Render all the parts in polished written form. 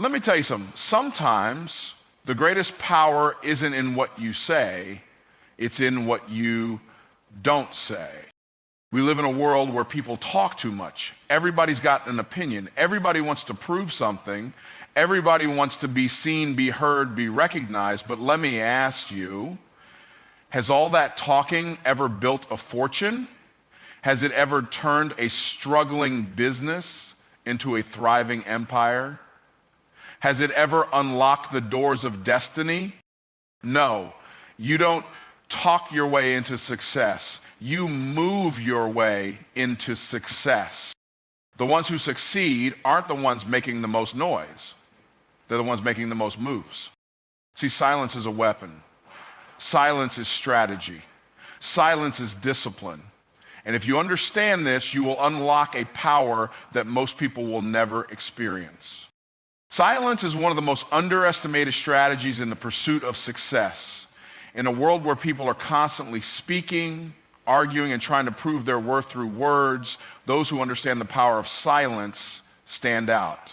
Let me tell you something. Sometimes the greatest power isn't in what you say, it's in what you don't say. We live in a world where people talk too much. Everybody's got an opinion. Everybody wants to prove something. Everybody wants to be seen, be heard, be recognized. But let me ask you, has all that talking ever built a fortune? Has it ever turned a struggling business into a thriving empire? Has it ever unlocked the doors of destiny? No. You don't talk your way into success. You move your way into success. The ones who succeed aren't the ones making the most noise. They're the ones making the most moves. See, silence is a weapon. Silence is strategy. Silence is discipline. And if you understand this, you will unlock a power that most people will never experience. Silence is one of the most underestimated strategies in the pursuit of success. In a world where people are constantly speaking, arguing, and trying to prove their worth through words, those who understand the power of silence stand out.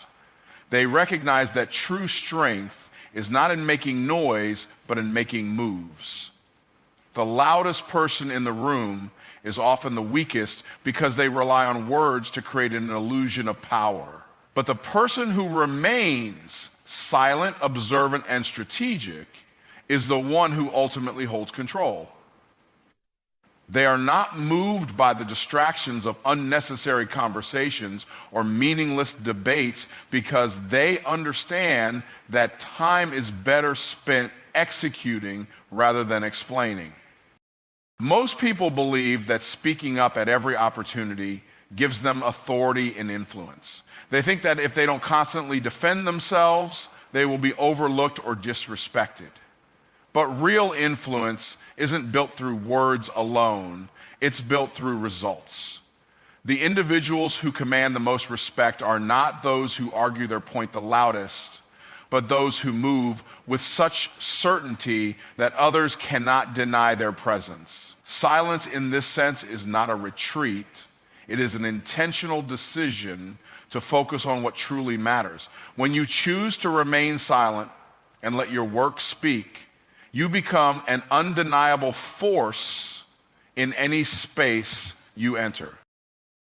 They recognize that true strength is not in making noise, but in making moves. The loudest person in the room is often the weakest because they rely on words to create an illusion of power. But the person who remains silent, observant, and strategic is the one who ultimately holds control. They are not moved by the distractions of unnecessary conversations or meaningless debates because they understand that time is better spent executing rather than explaining. Most people believe that speaking up at every opportunity gives them authority and influence. They think that if they don't constantly defend themselves, they will be overlooked or disrespected. But real influence isn't built through words alone, it's built through results. The individuals who command the most respect are not those who argue their point the loudest, but those who move with such certainty that others cannot deny their presence. Silence in this sense is not a retreat, it is an intentional decision to focus on what truly matters. When you choose to remain silent and let your work speak, you become an undeniable force in any space you enter.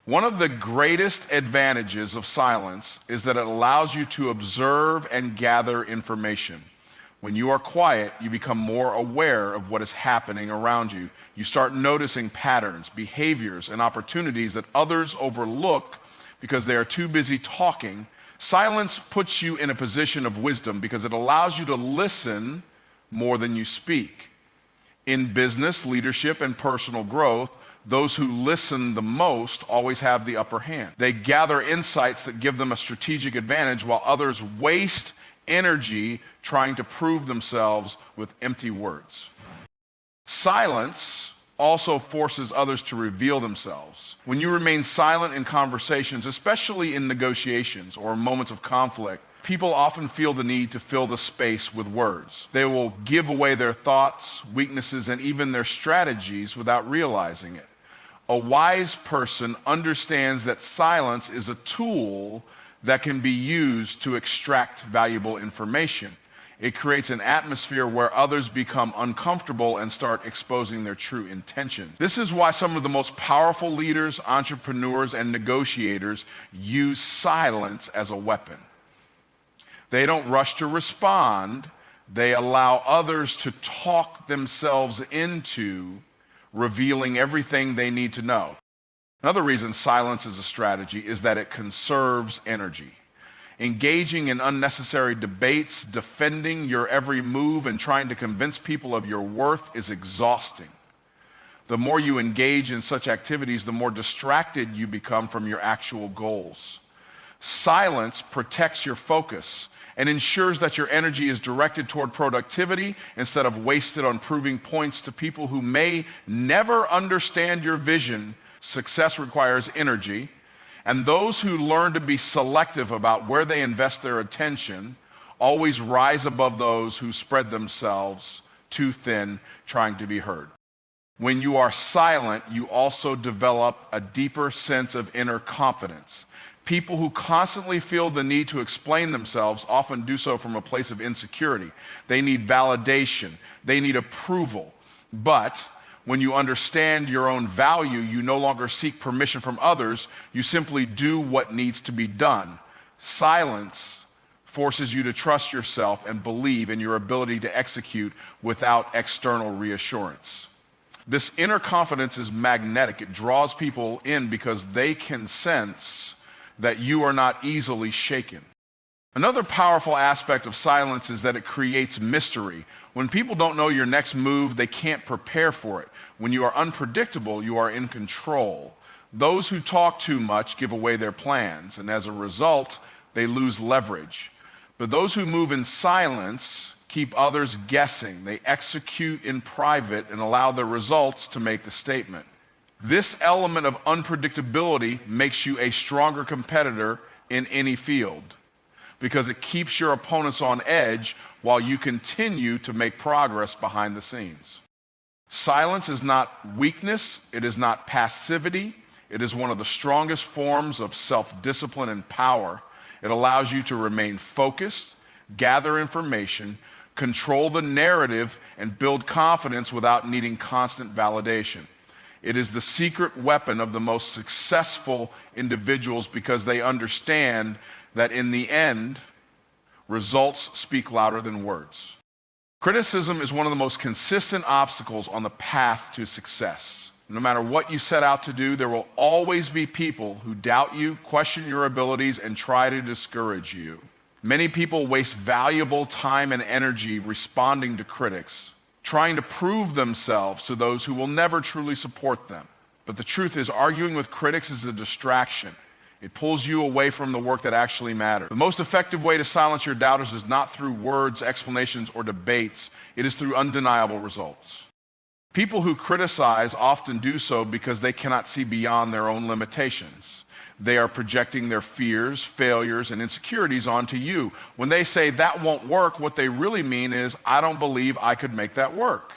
One of the greatest advantages of silence is that it allows you to observe and gather information. When you are quiet, you become more aware of what is happening around you. You start noticing patterns, behaviors, and opportunities that others overlook because they are too busy talking. Silence puts you in a position of wisdom because it allows you to listen more than you speak. In business, leadership, and personal growth, those who listen the most always have the upper hand. They gather insights that give them a strategic advantage while others waste energy trying to prove themselves with empty words. Silence also forces others to reveal themselves. When you remain silent in conversations, especially in negotiations or moments of conflict, people often feel the need to fill the space with words. They will give away their thoughts, weaknesses, and even their strategies without realizing it. A wise person understands that silence is a tool that can be used to extract valuable information. It creates an atmosphere where others become uncomfortable and start exposing their true intentions. This is why some of the most powerful leaders, entrepreneurs, and negotiators use silence as a weapon. They don't rush to respond. They allow others to talk themselves into revealing everything they need to know. Another reason silence is a strategy is that it conserves energy. Engaging in unnecessary debates, defending your every move, and trying to convince people of your worth is exhausting. The more you engage in such activities, the more distracted you become from your actual goals. Silence protects your focus and ensures that your energy is directed toward productivity instead of wasted on proving points to people who may never understand your vision. Success requires energy, and those who learn to be selective about where they invest their attention always rise above those who spread themselves too thin trying to be heard. When you are silent, you also develop a deeper sense of inner confidence. People who constantly feel the need to explain themselves often do so from a place of insecurity. They need validation. They need approval. But when you understand your own value, you no longer seek permission from others. You simply do what needs to be done. Silence forces you to trust yourself and believe in your ability to execute without external reassurance. This inner confidence is magnetic. It draws people in because they can sense that you are not easily shaken. Another powerful aspect of silence is that it creates mystery. When people don't know your next move, they can't prepare for it. When you are unpredictable, you are in control. Those who talk too much give away their plans, and as a result, they lose leverage. But those who move in silence keep others guessing. They execute in private and allow the results to make the statement. This element of unpredictability makes you a stronger competitor in any field because it keeps your opponents on edge while you continue to make progress behind the scenes. Silence is not weakness. It is not passivity. It is one of the strongest forms of self-discipline and power. It allows you to remain focused, gather information, control the narrative, and build confidence without needing constant validation. It is the secret weapon of the most successful individuals because they understand that in the end, results speak louder than words. Criticism is one of the most consistent obstacles on the path to success. No matter what you set out to do, there will always be people who doubt you, question your abilities, and try to discourage you. Many people waste valuable time and energy responding to critics, trying to prove themselves to those who will never truly support them. But the truth is, arguing with critics is a distraction. It pulls you away from the work that actually matters. The most effective way to silence your doubters is not through words, explanations, or debates. It is through undeniable results. People who criticize often do so because they cannot see beyond their own limitations. They are projecting their fears, failures, and insecurities onto you. When they say that won't work, what they really mean is, I don't believe I could make that work.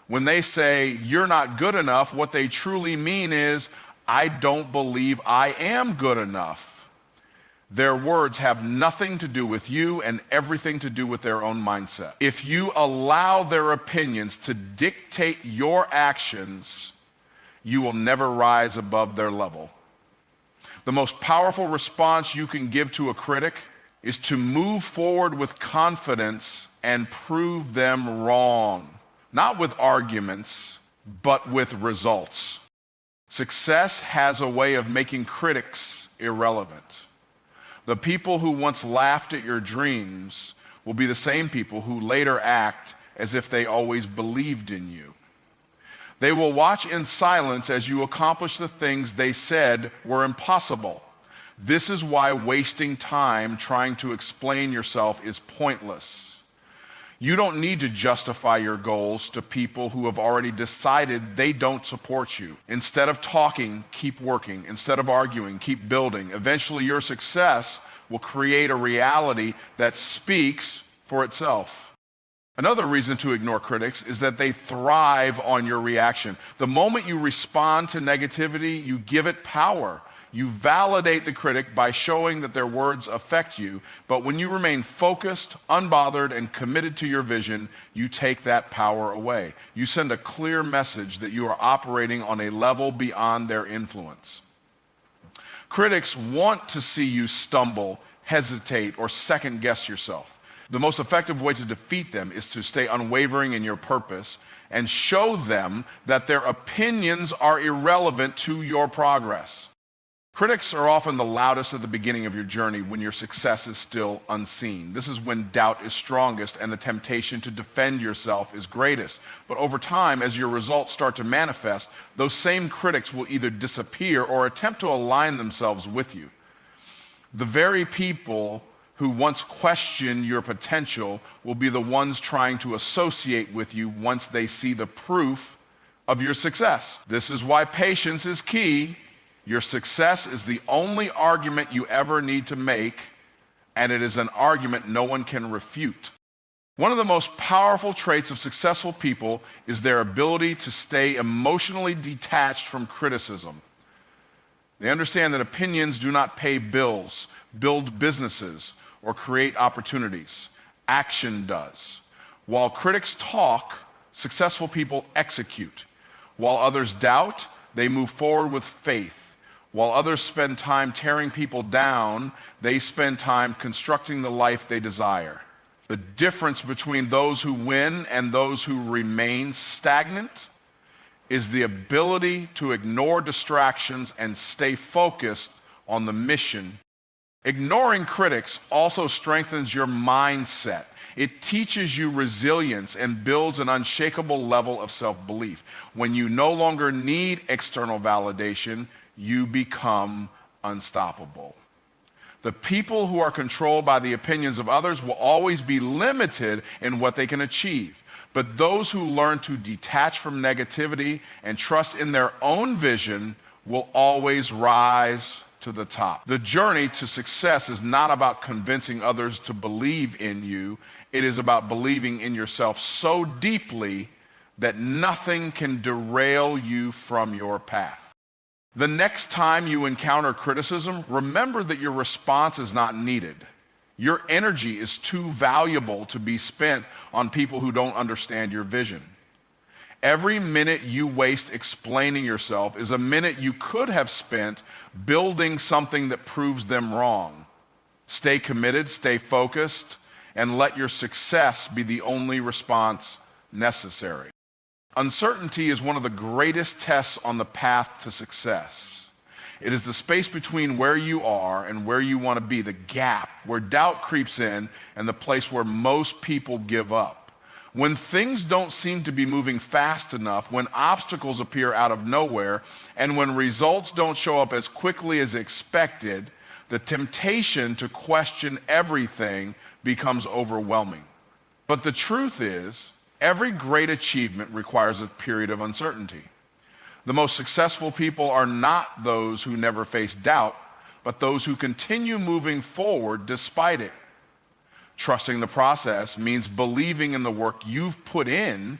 When they say you're not good enough, what they truly mean is, I don't believe I am good enough. Their words have nothing to do with you and everything to do with their own mindset. If you allow their opinions to dictate your actions, you will never rise above their level. The most powerful response you can give to a critic is to move forward with confidence and prove them wrong. Not with arguments, but with results. Success has a way of making critics irrelevant. The people who once laughed at your dreams will be the same people who later act as if they always believed in you. They will watch in silence as you accomplish the things they said were impossible. This is why wasting time trying to explain yourself is pointless. You don't need to justify your goals to people who have already decided they don't support you. Instead of talking, keep working. Instead of arguing, keep building. Eventually, your success will create a reality that speaks for itself. Another reason to ignore critics is that they thrive on your reaction. The moment you respond to negativity, you give it power. You validate the critic by showing that their words affect you, but when you remain focused, unbothered, and committed to your vision, you take that power away. You send a clear message that you are operating on a level beyond their influence. Critics want to see you stumble, hesitate, or second-guess yourself. The most effective way to defeat them is to stay unwavering in your purpose and show them that their opinions are irrelevant to your progress. Critics are often the loudest at the beginning of your journey when your success is still unseen. This is when doubt is strongest and the temptation to defend yourself is greatest. But over time, as your results start to manifest, those same critics will either disappear or attempt to align themselves with you. The very people who once questioned your potential will be the ones trying to associate with you once they see the proof of your success. This is why patience is key. Your success is the only argument you ever need to make, and it is an argument no one can refute. One of the most powerful traits of successful people is their ability to stay emotionally detached from criticism. They understand that opinions do not pay bills, build businesses, or create opportunities. Action does. While critics talk, successful people execute. While others doubt, they move forward with faith. While others spend time tearing people down, they spend time constructing the life they desire. The difference between those who win and those who remain stagnant is the ability to ignore distractions and stay focused on the mission. Ignoring critics also strengthens your mindset. It teaches you resilience and builds an unshakable level of self-belief. When you no longer need external validation, you become unstoppable. The people who are controlled by the opinions of others will always be limited in what they can achieve. But those who learn to detach from negativity and trust in their own vision will always rise to the top. The journey to success is not about convincing others to believe in you. It is about believing in yourself so deeply that nothing can derail you from your path. The next time you encounter criticism, remember that your response is not needed. Your energy is too valuable to be spent on people who don't understand your vision. Every minute you waste explaining yourself is a minute you could have spent building something that proves them wrong. Stay committed, stay focused, and let your success be the only response necessary. Uncertainty is one of the greatest tests on the path to success. It is the space between where you are and where you want to be, the gap where doubt creeps in and the place where most people give up. When things don't seem to be moving fast enough, when obstacles appear out of nowhere, and when results don't show up as quickly as expected, the temptation to question everything becomes overwhelming. But the truth is, every great achievement requires a period of uncertainty. The most successful people are not those who never face doubt, but those who continue moving forward despite it. Trusting the process means believing in the work you've put in,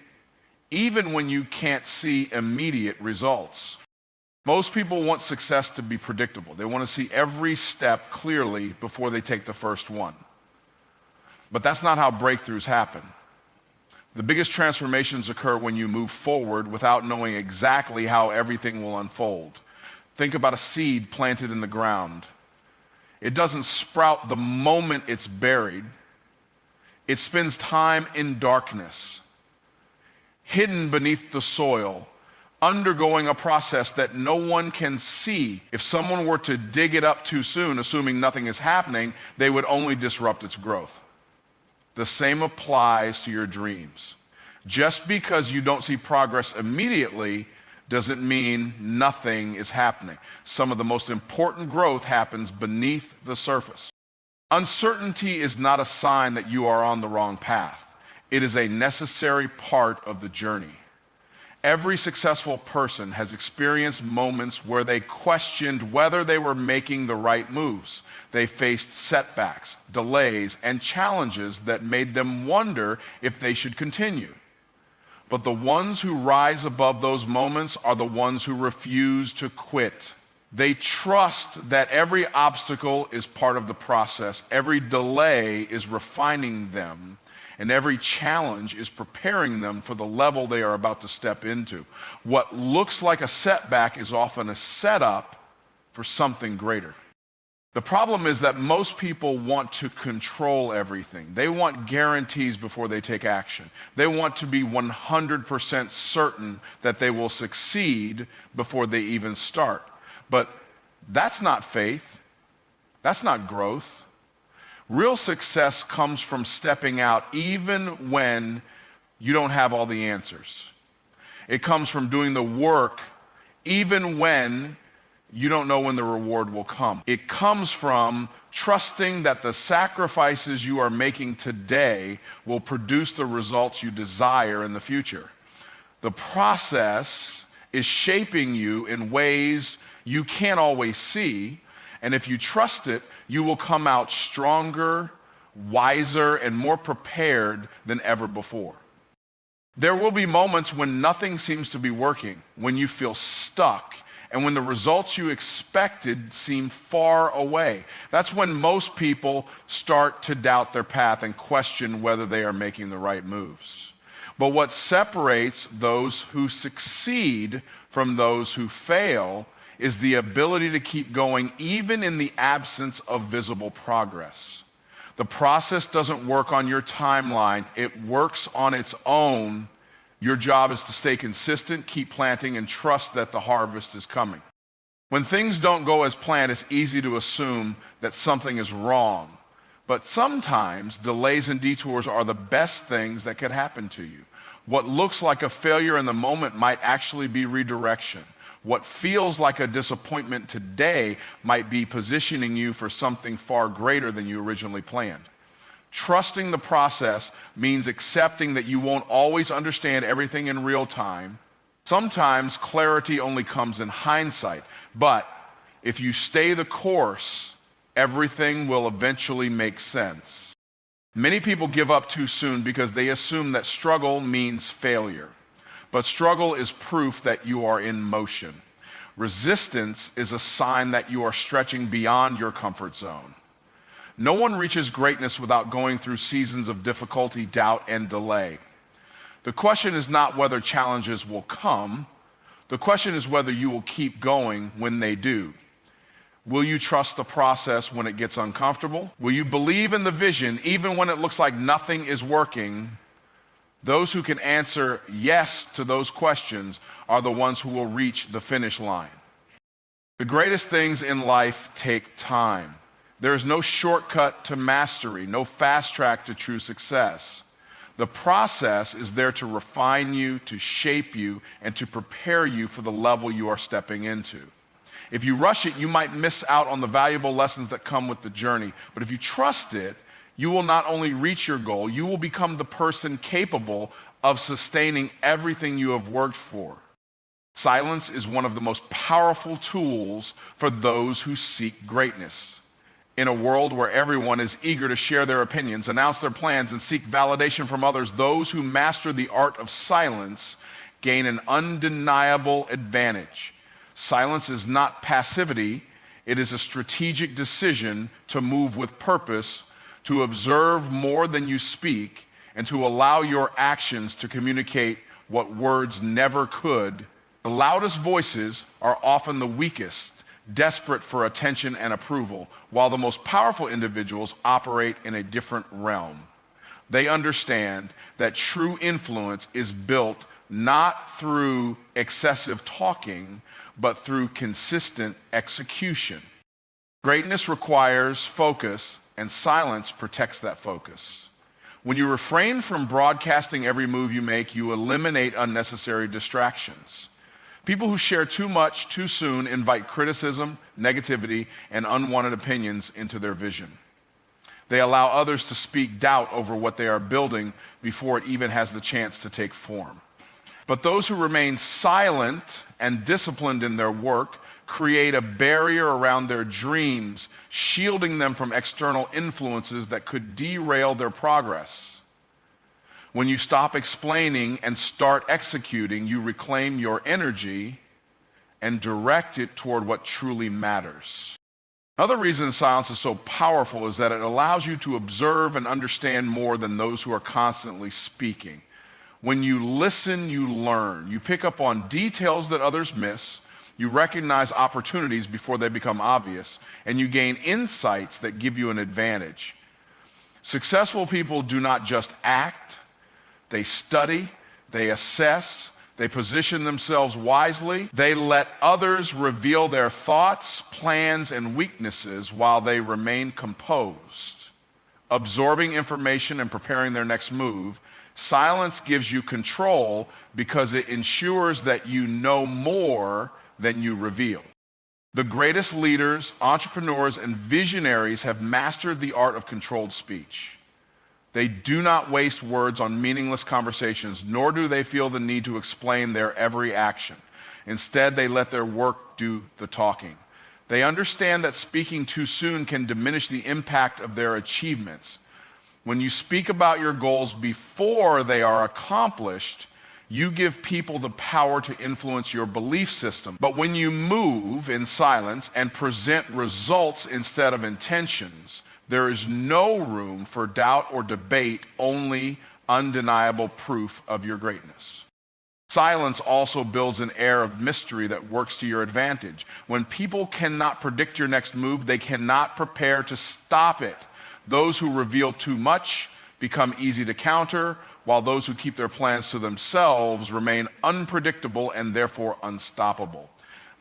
even when you can't see immediate results. Most people want success to be predictable. They want to see every step clearly before they take the first one. But that's not how breakthroughs happen. The biggest transformations occur when you move forward without knowing exactly how everything will unfold. Think about a seed planted in the ground. It doesn't sprout the moment it's buried. It spends time in darkness, hidden beneath the soil, undergoing a process that no one can see. If someone were to dig it up too soon, assuming nothing is happening, they would only disrupt its growth. The same applies to your dreams. Just because you don't see progress immediately doesn't mean nothing is happening. Some of the most important growth happens beneath the surface. Uncertainty is not a sign that you are on the wrong path. It is a necessary part of the journey. Every successful person has experienced moments where they questioned whether they were making the right moves. They faced setbacks, delays, and challenges that made them wonder if they should continue. But the ones who rise above those moments are the ones who refuse to quit. They trust that every obstacle is part of the process, every delay is refining them, and every challenge is preparing them for the level they are about to step into. What looks like a setback is often a setup for something greater. The problem is that most people want to control everything. They want guarantees before they take action. They want to be 100% certain that they will succeed before they even start. But that's not faith. That's not growth. Real success comes from stepping out even when you don't have all the answers. It comes from doing the work even when you don't know when the reward will come. It comes from trusting that the sacrifices you are making today will produce the results you desire in the future. The process is shaping you in ways you can't always see, and if you trust it, you will come out stronger, wiser, and more prepared than ever before. There will be moments when nothing seems to be working, when you feel stuck, and when the results you expected seem far away. That's when most people start to doubt their path and question whether they are making the right moves. But what separates those who succeed from those who fail is the ability to keep going even in the absence of visible progress. The process doesn't work on your timeline, it works on its own. Your job is to stay consistent, keep planting, and trust that the harvest is coming. When things don't go as planned, it's easy to assume that something is wrong. But sometimes delays and detours are the best things that could happen to you. What looks like a failure in the moment might actually be redirection. What feels like a disappointment today might be positioning you for something far greater than you originally planned. Trusting the process means accepting that you won't always understand everything in real time. Sometimes clarity only comes in hindsight, but if you stay the course, everything will eventually make sense. Many people give up too soon because they assume that struggle means failure. But struggle is proof that you are in motion. Resistance is a sign that you are stretching beyond your comfort zone. No one reaches greatness without going through seasons of difficulty, doubt, and delay. The question is not whether challenges will come. The question is whether you will keep going when they do. Will you trust the process when it gets uncomfortable? Will you believe in the vision even when it looks like nothing is working? Those who can answer yes to those questions are the ones who will reach the finish line. The greatest things in life take time. There is no shortcut to mastery, no fast track to true success. The process is there to refine you, to shape you, and to prepare you for the level you are stepping into. If you rush it, you might miss out on the valuable lessons that come with the journey. But if you trust it, you will not only reach your goal, you will become the person capable of sustaining everything you have worked for. Silence is one of the most powerful tools for those who seek greatness. In a world where everyone is eager to share their opinions, announce their plans, and seek validation from others, those who master the art of silence gain an undeniable advantage. Silence is not passivity, it is a strategic decision to move with purpose, to observe more than you speak, and to allow your actions to communicate what words never could. The loudest voices are often the weakest, desperate for attention and approval, while the most powerful individuals operate in a different realm. They understand that true influence is built not through excessive talking, but through consistent execution. Greatness requires focus, and silence protects that focus. When you refrain from broadcasting every move you make, you eliminate unnecessary distractions. People who share too much too soon invite criticism, negativity, and unwanted opinions into their vision. They allow others to speak doubt over what they are building before it even has the chance to take form. But those who remain silent and disciplined in their work create a barrier around their dreams, shielding them from external influences that could derail their progress. When you stop explaining and start executing, you reclaim your energy and direct it toward what truly matters. Another reason silence is so powerful is that it allows you to observe and understand more than those who are constantly speaking. When you listen, you learn. You pick up on details that others miss. You recognize opportunities before they become obvious, and you gain insights that give you an advantage. Successful people do not just act, they study, they assess, they position themselves wisely. They let others reveal their thoughts, plans, and weaknesses while they remain composed. Absorbing information and preparing their next move, silence gives you control because it ensures that you know more than you reveal. The greatest leaders, entrepreneurs, and visionaries have mastered the art of controlled speech. They do not waste words on meaningless conversations, nor do they feel the need to explain their every action. Instead, they let their work do the talking. They understand that speaking too soon can diminish the impact of their achievements. When you speak about your goals before they are accomplished, You give people the power to influence your belief system. But when you move in silence and present results instead of intentions, there is no room for doubt or debate, only undeniable proof of your greatness. Silence also builds an air of mystery that works to your advantage. When people cannot predict your next move, they cannot prepare to stop it. Those who reveal too much become easy to counter, while those who keep their plans to themselves remain unpredictable and therefore unstoppable.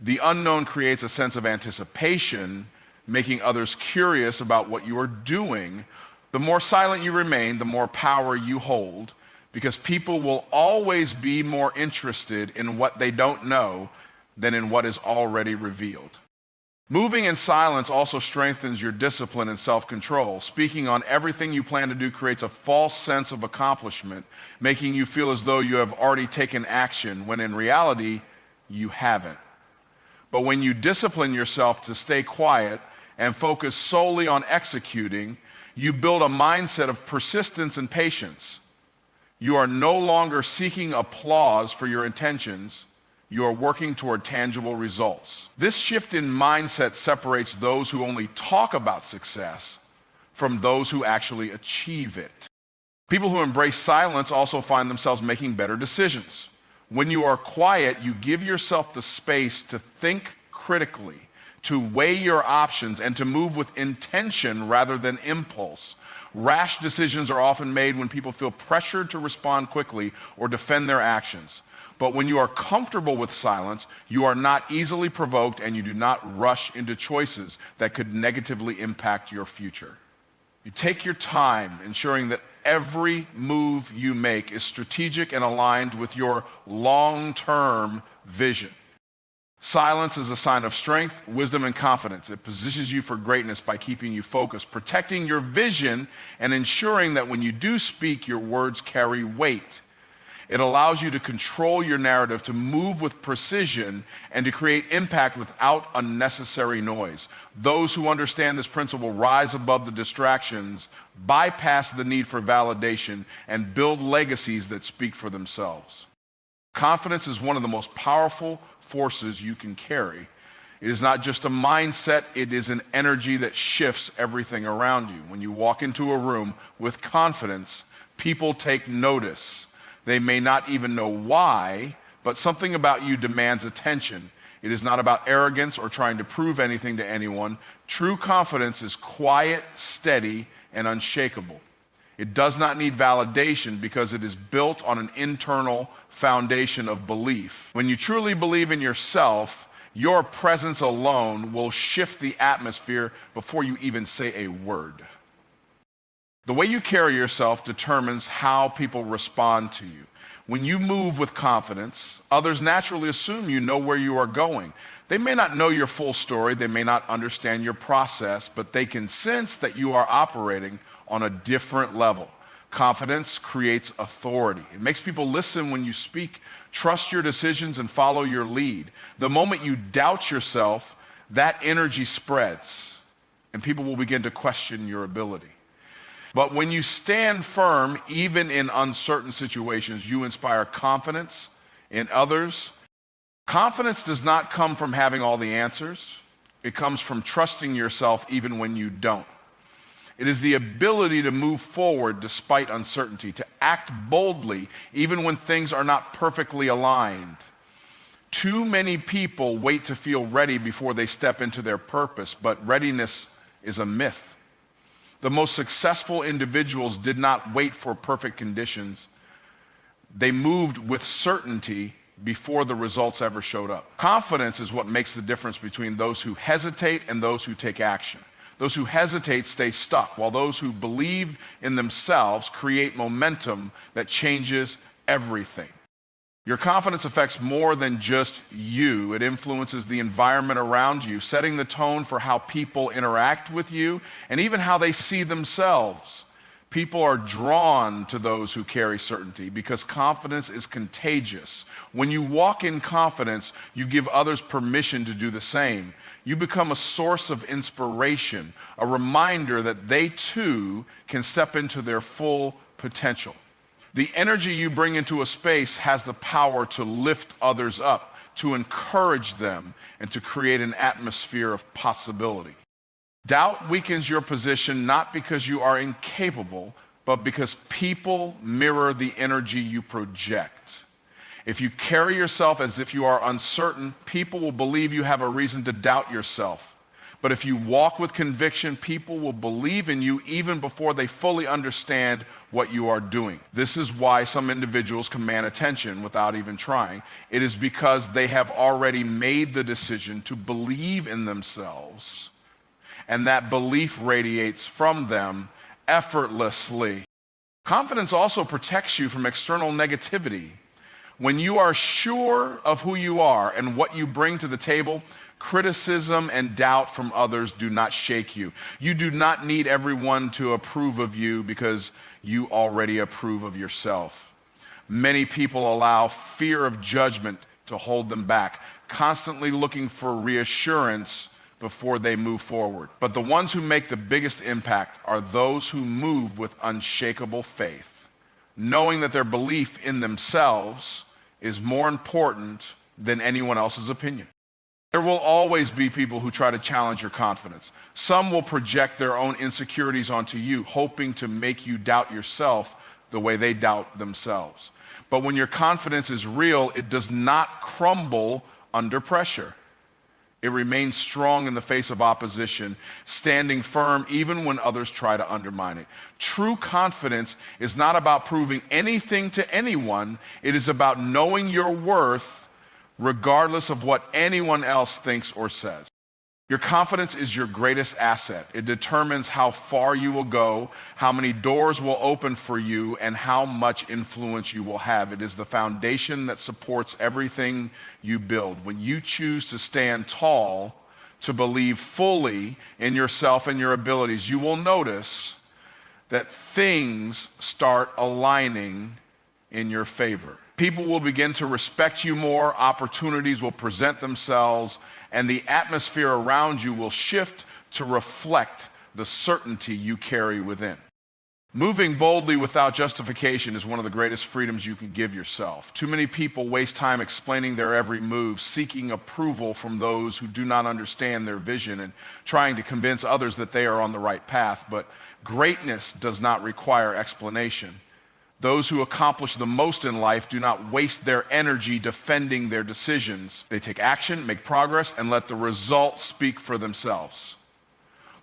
The unknown creates a sense of anticipation, making others curious about what you are doing. The more silent you remain, the more power you hold, because people will always be more interested in what they don't know than in what is already revealed. Moving in silence also strengthens your discipline and self-control. Speaking on everything you plan to do creates a false sense of accomplishment, making you feel as though you have already taken action, when in reality, you haven't. But when you discipline yourself to stay quiet and focus solely on executing, you build a mindset of persistence and patience. You are no longer seeking applause for your intentions. You are working toward tangible results. This shift in mindset separates those who only talk about success from those who actually achieve it. People who embrace silence also find themselves making better decisions. When you are quiet, you give yourself the space to think critically, to weigh your options, and to move with intention rather than impulse. Rash decisions are often made when people feel pressured to respond quickly or defend their actions. But when you are comfortable with silence, you are not easily provoked and you do not rush into choices that could negatively impact your future. You take your time, ensuring that every move you make is strategic and aligned with your long-term vision. Silence is a sign of strength, wisdom, and confidence. It positions you for greatness by keeping you focused, protecting your vision, and ensuring that when you do speak, your words carry weight. It allows you to control your narrative, to move with precision, and to create impact without unnecessary noise. Those who understand this principle rise above the distractions, bypass the need for validation, and build legacies that speak for themselves. Confidence is one of the most powerful forces you can carry. It is not just a mindset, it is an energy that shifts everything around you. When you walk into a room with confidence, people take notice. They may not even know why, but something about you demands attention. It is not about arrogance or trying to prove anything to anyone. True confidence is quiet, steady, and unshakable. It does not need validation because it is built on an internal foundation of belief. When you truly believe in yourself, your presence alone will shift the atmosphere before you even say a word. The way you carry yourself determines how people respond to you. When you move with confidence, others naturally assume you know where you are going. They may not know your full story, they may not understand your process, but they can sense that you are operating on a different level. Confidence creates authority. It makes people listen when you speak, trust your decisions, and follow your lead. The moment you doubt yourself, that energy spreads, and people will begin to question your ability. But when you stand firm, even in uncertain situations, you inspire confidence in others. Confidence does not come from having all the answers. It comes from trusting yourself even when you don't. It is the ability to move forward despite uncertainty, to act boldly even when things are not perfectly aligned. Too many people wait to feel ready before they step into their purpose, but readiness is a myth. The most successful individuals did not wait for perfect conditions. They moved with certainty before the results ever showed up. Confidence is what makes the difference between those who hesitate and those who take action. Those who hesitate stay stuck, while those who believe in themselves create momentum that changes everything. Your confidence affects more than just you. It influences the environment around you, setting the tone for how people interact with you and even how they see themselves. People are drawn to those who carry certainty because confidence is contagious. When you walk in confidence, you give others permission to do the same. You become a source of inspiration, a reminder that they too can step into their full potential. The energy you bring into a space has the power to lift others up, to encourage them, and to create an atmosphere of possibility. Doubt weakens your position not because you are incapable, but because people mirror the energy you project. If you carry yourself as if you are uncertain, people will believe you have a reason to doubt yourself. But if you walk with conviction, people will believe in you even before they fully understand what you are doing. This is why some individuals command attention without even trying. It is because they have already made the decision to believe in themselves, and that belief radiates from them effortlessly. Confidence also protects you from external negativity. When you are sure of who you are and what you bring to the table, criticism and doubt from others do not shake you. You do not need everyone to approve of you because you already approve of yourself. Many people allow fear of judgment to hold them back, constantly looking for reassurance before they move forward. But the ones who make the biggest impact are those who move with unshakable faith, knowing that their belief in themselves is more important than anyone else's opinion. There will always be people who try to challenge your confidence. Some will project their own insecurities onto you, hoping to make you doubt yourself the way they doubt themselves. But when your confidence is real, it does not crumble under pressure. It remains strong in the face of opposition, standing firm even when others try to undermine it. True confidence is not about proving anything to anyone. It is about knowing your worth regardless of what anyone else thinks or says. Your confidence is your greatest asset. It determines how far you will go, how many doors will open for you, and how much influence you will have. It is the foundation that supports everything you build. When you choose to stand tall, to believe fully in yourself and your abilities, you will notice that things start aligning in your favor. People will begin to respect you more, opportunities will present themselves, and the atmosphere around you will shift to reflect the certainty you carry within. Moving boldly without justification is one of the greatest freedoms you can give yourself. Too many people waste time explaining their every move, seeking approval from those who do not understand their vision and trying to convince others that they are on the right path. But greatness does not require explanation. Those who accomplish the most in life do not waste their energy defending their decisions. They take action, make progress, and let the results speak for themselves.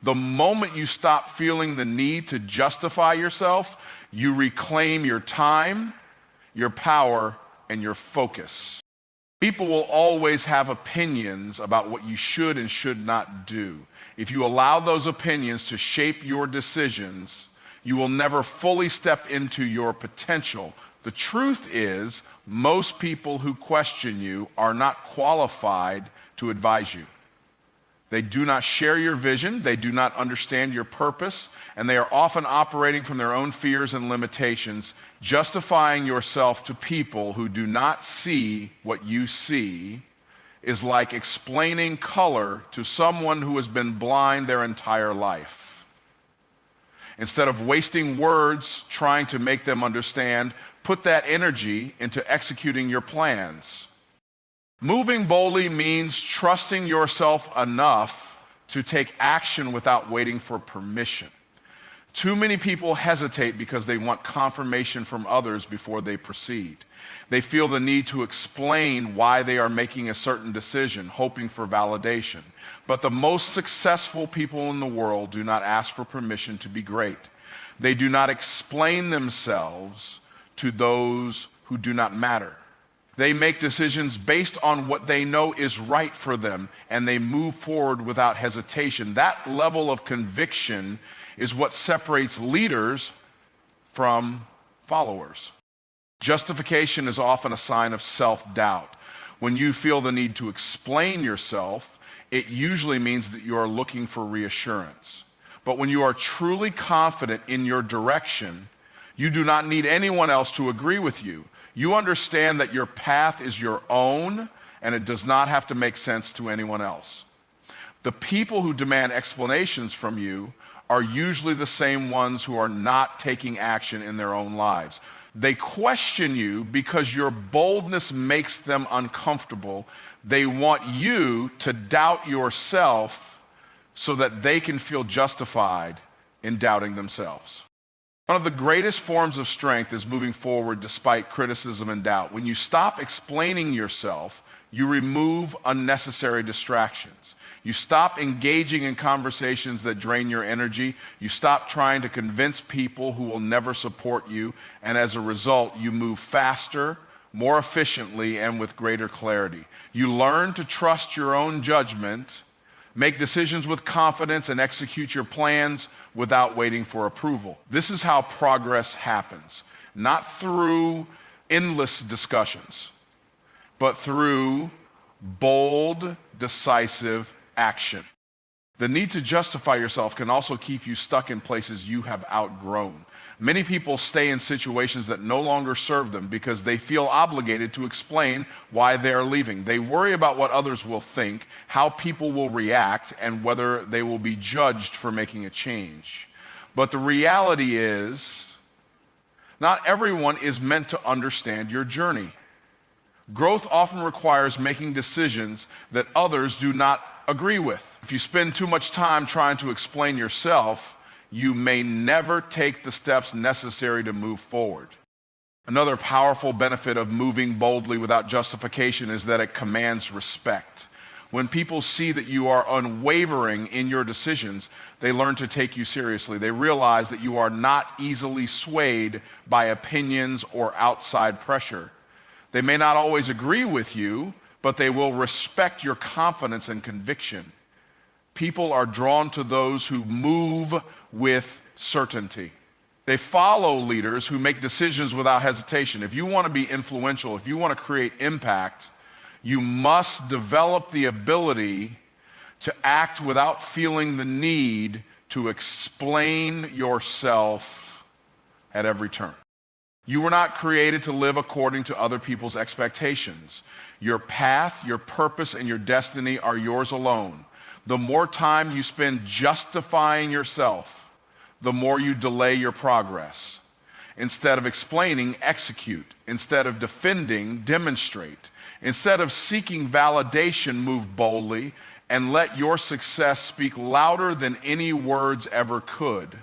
The moment you stop feeling the need to justify yourself, you reclaim your time, your power, and your focus. People will always have opinions about what you should and should not do. If you allow those opinions to shape your decisions, you will never fully step into your potential. The truth is, most people who question you are not qualified to advise you. They do not share your vision, they do not understand your purpose, and they are often operating from their own fears and limitations. Justifying yourself to people who do not see what you see is like explaining color to someone who has been blind their entire life. Instead of wasting words trying to make them understand, put that energy into executing your plans. Moving boldly means trusting yourself enough to take action without waiting for permission. Too many people hesitate because they want confirmation from others before they proceed. They feel the need to explain why they are making a certain decision, hoping for validation. But the most successful people in the world do not ask for permission to be great. They do not explain themselves to those who do not matter. They make decisions based on what they know is right for them, and they move forward without hesitation. That level of conviction is what separates leaders from followers. Justification is often a sign of self-doubt. When you feel the need to explain yourself, it usually means that you are looking for reassurance. But when you are truly confident in your direction, you do not need anyone else to agree with you. You understand that your path is your own, and it does not have to make sense to anyone else. The people who demand explanations from you are usually the same ones who are not taking action in their own lives. They question you because your boldness makes them uncomfortable. They want you to doubt yourself so that they can feel justified in doubting themselves. One of the greatest forms of strength is moving forward despite criticism and doubt. When you stop explaining yourself, you remove unnecessary distractions. You stop engaging in conversations that drain your energy. You stop trying to convince people who will never support you. And as a result, you move faster, more efficiently, and with greater clarity. You learn to trust your own judgment, make decisions with confidence, and execute your plans without waiting for approval. This is how progress happens, not through endless discussions, but through bold, decisive action. The need to justify yourself can also keep you stuck in places you have outgrown. Many people stay in situations that no longer serve them because they feel obligated to explain why they are leaving. They worry about what others will think, how people will react, and whether they will be judged for making a change. But the reality is, not everyone is meant to understand your journey. Growth often requires making decisions that others do not agree with. If you spend too much time trying to explain yourself, you may never take the steps necessary to move forward. Another powerful benefit of moving boldly without justification is that it commands respect. When people see that you are unwavering in your decisions, they learn to take you seriously. They realize that you are not easily swayed by opinions or outside pressure. They may not always agree with you, but they will respect your confidence and conviction. People are drawn to those who move with certainty. They follow leaders who make decisions without hesitation. If you want to be influential, if you want to create impact, you must develop the ability to act without feeling the need to explain yourself at every turn. You were not created to live according to other people's expectations. Your path, your purpose, and your destiny are yours alone. The more time you spend justifying yourself, the more you delay your progress. Instead of explaining, execute. Instead of defending, demonstrate. Instead of seeking validation, move boldly and let your success speak louder than any words ever could.